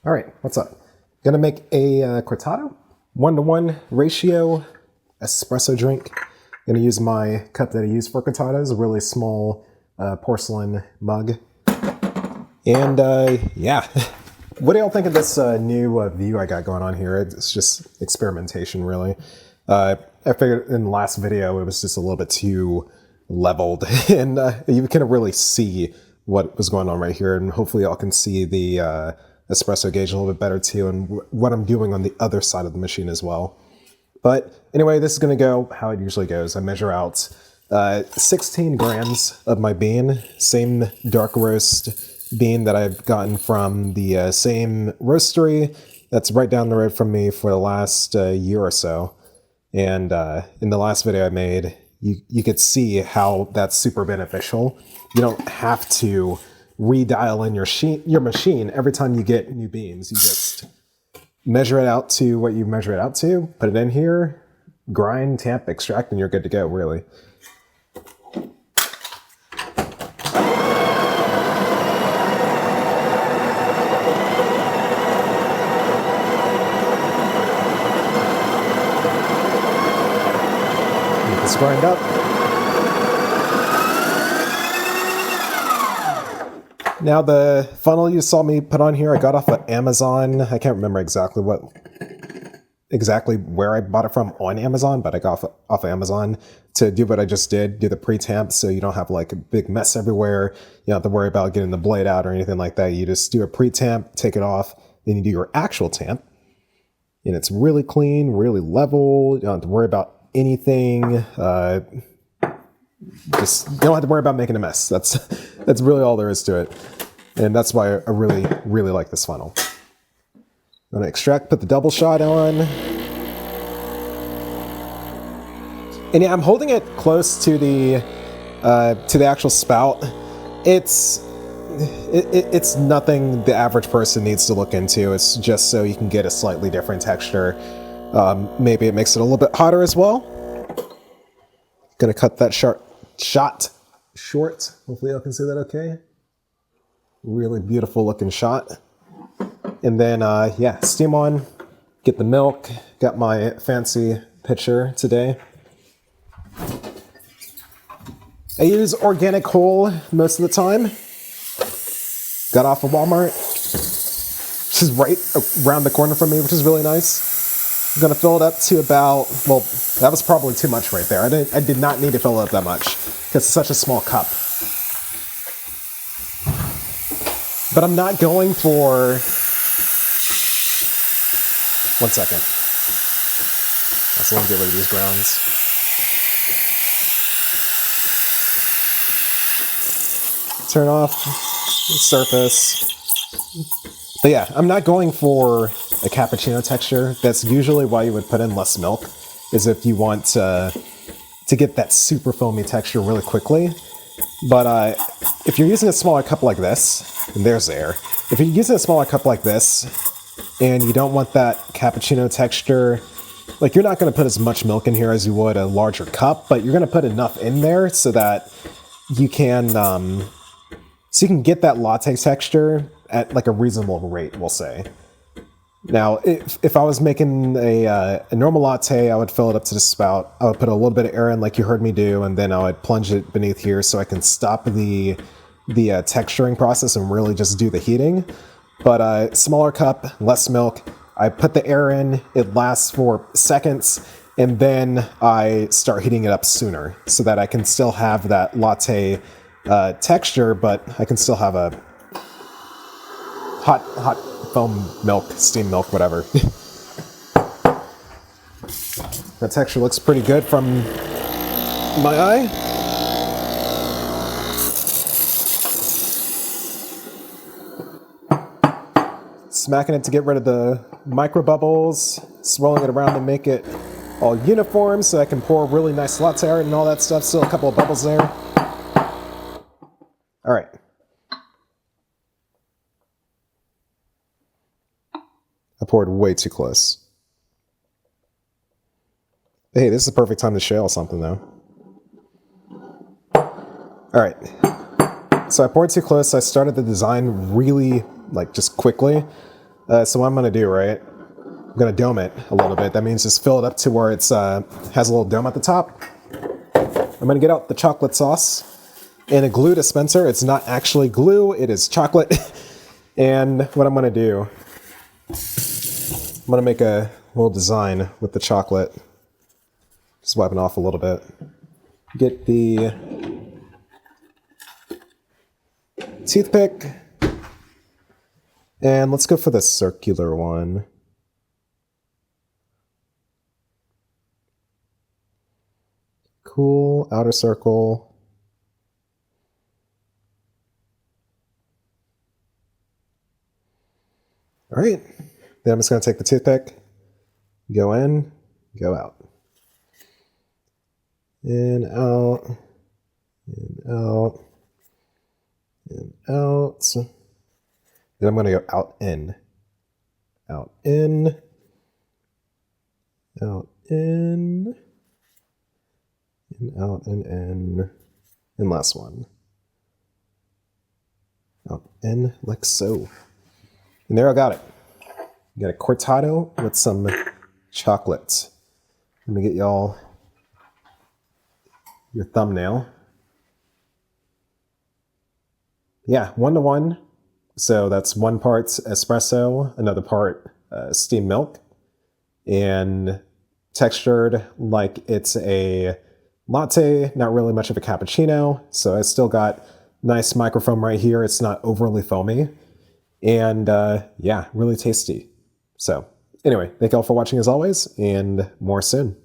All right, what's up? Gonna make a Cortado 1-to-1 ratio espresso drink. Gonna use my cup that I use for Cortados, a really small porcelain mug. And yeah, what do y'all think of this new view I got going on here? It's just experimentation, really. I figured in the last video it was just a little bit too leveled, and you can really see what was going on right here, and hopefully y'all can see the espresso gauge a little bit better too, and what I'm doing on the other side of the machine as well. But anyway, this is going to go how it usually goes. I measure out 16 grams of my bean, same dark roast bean that I've gotten from the same roastery that's right down the road from me for the last year or so. And in the last video I made, you could see how that's super beneficial. You don't have to redial in your machine every time you get new beans. You just measure it out to what you measure it out to, put it in here, grind, tamp, extract, and you're good to go, really. Get this grind up. Now the funnel you saw me put on here, I got off of Amazon. I can't remember exactly where I bought it from on Amazon, but I got off of Amazon to do what I just did, do the pre-tamp, so you don't have like a big mess everywhere. You don't have to worry about getting the blade out or anything like that. You just do a pre-tamp, take it off, then you do your actual tamp. And it's really clean, really level. You don't have to worry about anything. Just you don't have to worry about making a mess. That's really all there is to it. And that's why I really, really like this funnel. I'm gonna extract, put the double shot on. And yeah, I'm holding it close to the actual spout. It's nothing the average person needs to look into. It's just so you can get a slightly different texture. Maybe it makes it a little bit hotter as well. Gonna cut that shot short. Hopefully y'all can see that okay. Really beautiful looking shot. And then, yeah, steam on, get the milk. Got my fancy pitcher today. I use organic whole most of the time. Got off of Walmart, which is right around the corner from me, which is really nice. I'm gonna fill it up to about, well, that was probably too much right there. I did not need to fill it up that much because it's such a small cup. But I'm not going for, one second. Let's let me get rid of these grounds. Turn off the surface. But yeah, I'm not going for a cappuccino texture. That's usually why you would put in less milk, is if you want to get that super foamy texture really quickly. But if you're using a smaller cup like this, and there's air. If you're using a smaller cup like this, and you don't want that cappuccino texture, like you're not going to put as much milk in here as you would a larger cup, but you're going to put enough in there so that you can get that latte texture at like a reasonable rate, we'll say. Now, if I was making a normal latte, I would fill it up to the spout. I would put a little bit of air in like you heard me do, and then I would plunge it beneath here so I can stop the texturing process and really just do the heating. But smaller cup, less milk. I put the air in, it lasts for seconds, and then I start heating it up sooner so that I can still have that latte texture, but I can still have a hot foam milk, steam milk, whatever. That texture looks pretty good from my eye. Smacking it to get rid of the micro bubbles, swirling it around to make it all uniform so I can pour really nice latte art and all that stuff. Still a couple of bubbles there. All right. I poured way too close. Hey, this is the perfect time to shale something, though. All right. So I poured too close. I started the design really, like, just quickly. So what I'm going to do, right, I'm going to dome it a little bit. That means just fill it up to where it's has a little dome at the top. I'm going to get out the chocolate sauce in a glue dispenser. It's not actually glue, it is chocolate. And what I'm going to do, I'm going to make a little design with the chocolate. Just wiping off a little bit. Get the toothpick. And let's go for the circular one. Cool, outer circle. All right, then I'm just gonna take the toothpick, go in, go out. In, out, in, out, in, out. Then I'm gonna go out, in, out, in, out, in, out, in, and last one. Out, in, like so. And there I got it. You got a cortado with some chocolate. Let me get y'all your thumbnail. Yeah, 1-to-1. So that's 1 part espresso, another part steamed milk, and textured like it's a latte, not really much of a cappuccino. So I still got nice microfoam right here. It's not overly foamy. And yeah, really tasty. So anyway, thank you all for watching as always, and more soon.